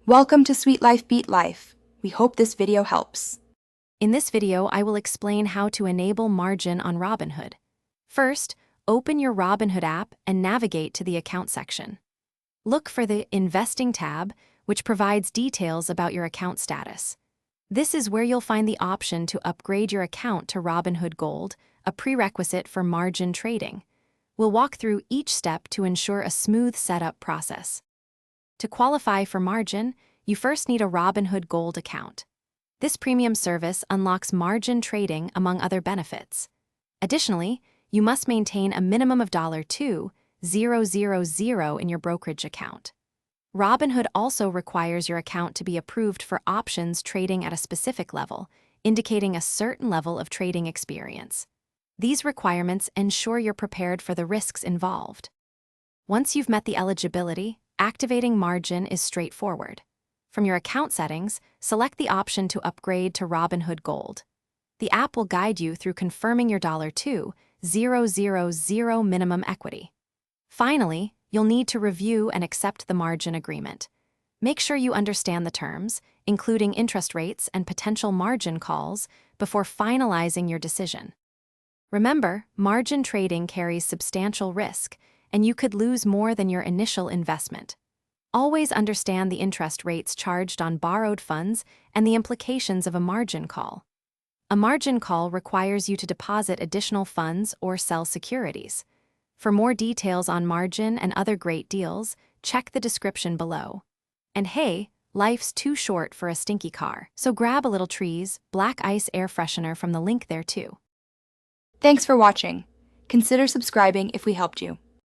Welcome to Sweet Life Beat Life. We hope this video helps. In this video, I will explain how to enable margin on Robinhood. First, open your Robinhood app and navigate to the Account section. Look for the Investing tab, which provides details about your account status. This is where you'll find the option to upgrade your account to Robinhood Gold, a prerequisite for margin trading. We'll walk through each step to ensure a smooth setup process. To qualify for margin, you first need a Robinhood Gold account. This premium service unlocks margin trading among other benefits. Additionally, you must maintain a minimum of $2,000 in your brokerage account. Robinhood also requires your account to be approved for options trading at a specific level, indicating a certain level of trading experience. These requirements ensure you're prepared for the risks involved. Once you've met the eligibility, activating margin is straightforward. From your account settings, select the option to upgrade to Robinhood Gold. The app will guide you through confirming your $2,000 minimum equity. Finally, you'll need to review and accept the margin agreement. Make sure you understand the terms, including interest rates and potential margin calls, before finalizing your decision. Remember, margin trading carries substantial risk, and you could lose more than your initial investment. Always understand the interest rates charged on borrowed funds and the implications of a margin call. A margin call requires you to deposit additional funds or sell securities. For more details on margin and other great deals, check the description below. And hey, life's too short for a stinky car, so grab a little Trees Black Ice air freshener from the link there too. Thanks for watching. Consider subscribing if we helped you.